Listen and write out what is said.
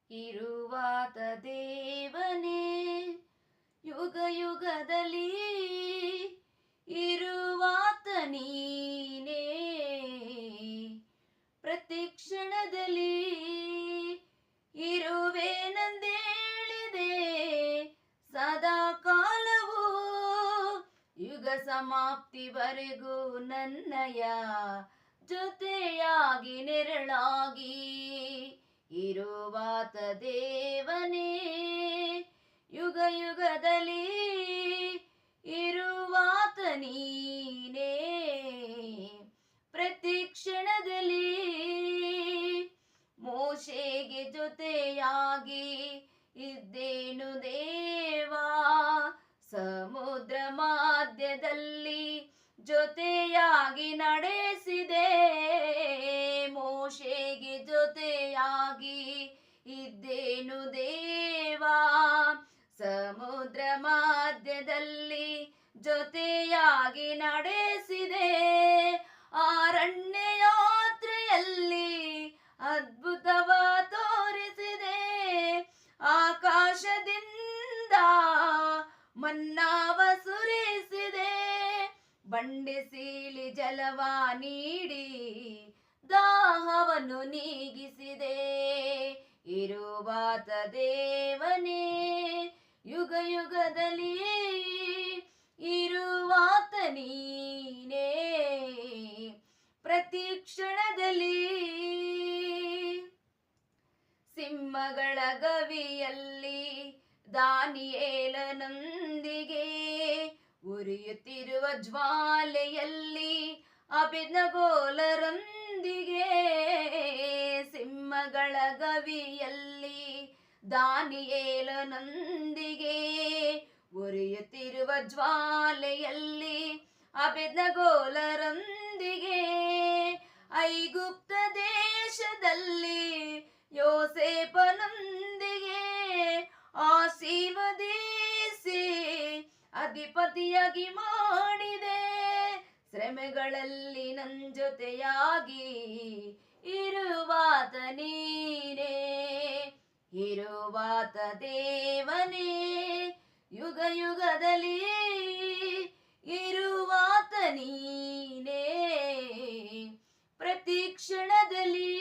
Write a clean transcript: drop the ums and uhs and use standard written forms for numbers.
ಇರುವಾತ ದೇವನೇ ಯುಗ ಯುಗದಲ್ಲಿ ಇರುವಾತ ನೀನೇ ಪ್ರತಿ ಕ್ಷಣದಲ್ಲಿ ಇರುವೇನೆಂದೇಳಿದೆ ಸದಾ ಕಾಲವು ಯುಗ ಸಮಾಪ್ತಿವರೆಗೂ ನನ್ನಯ ಜೊತೆಯಾಗಿ ನೆರಳಾಗಿ ಇರುವಾತ ದೇವನೇ ಯುಗ ಯುಗದಲ್ಲಿ ಇರುವಾತ ನೀನೇ ಪ್ರತಿ ಕ್ಷಣದಲ್ಲಿ ಮೋಶೆಗೆ ಜೊತೆಯಾಗಿ ಇದ್ದೇನು ದೇವಾ ಸಮುದ್ರ ಮಧ್ಯದಲ್ಲಿ ಜೊತೆಯಾಗಿ ನಡೆಸಿದೆ ಮೋಶೆಗೆ ಜೊತೆಯಾಗಿ ಇದ್ದೇನು ದೇವಾ ಸಮುದ್ರ ಮಧ್ಯದಲ್ಲಿ ಜೊತೆಯಾಗಿ ನಡೆಸಿದೆ ಅರಣ್ಯ ಯಾತ್ರೆಯಲ್ಲಿ ಅದ್ಭುತವ ತೋರಿಸಿದೆ ಆಕಾಶದಿಂದ ಮನ್ನಾವ ಸುರಿಸಿದೆ ಬಂಡೆ ಸೀಳಿ ಜಲವ ನೀಡಿ ದಾಹವನ್ನು ನೀಗಿಸಿದೆ ಇರುವಾತ ದೇವನೇ ಯುಗ ಯುಗದಲ್ಲಿ ಇರುವಾತ ನೀನೇ ಪ್ರತಿ ಕ್ಷಣದಲ್ಲಿ ಸಿಂಹಗಳ ಗವಿಯಲ್ಲಿ ದಾನಿಯೇಲನೊಂದಿಗೆ ಉರಿಯುತ್ತಿರುವ ಜ್ವಾಲೆಯಲ್ಲಿ ಅಬೇದ್ನೆಗೋರೊಂದಿಗೆ ಸಿಂಹಗಳ ಗವಿಯಲ್ಲಿ ದಾನಿಯೇಲನೊಂದಿಗೆ ಉರಿಯುತ್ತಿರುವ ಜ್ವಾಲೆಯಲ್ಲಿ ಅಬೇದ್ನೆಗೋರೊಂದಿಗೆ ಐಗುಪ್ತ ದೇಶದಲ್ಲಿ ಯೋಸೇಫನೊಂದಿಗೆ ಆಶೀರ್ವದಿಸಿ ಅಧಿಪತಿಯಾಗಿ ಮಾಡಿದೆ ಶ್ರಮೆಗಳಲ್ಲಿ ನನ್ನ ಜೊತೆಯಾಗಿ ಇರುವಾತ ನೀನೇ ಇರುವಾತ ದೇವನೇ ಯುಗ ಯುಗದಲ್ಲಿ ಇರುವಾತ ನೀನೇ ಪ್ರತಿ ಕ್ಷಣದಲ್ಲಿ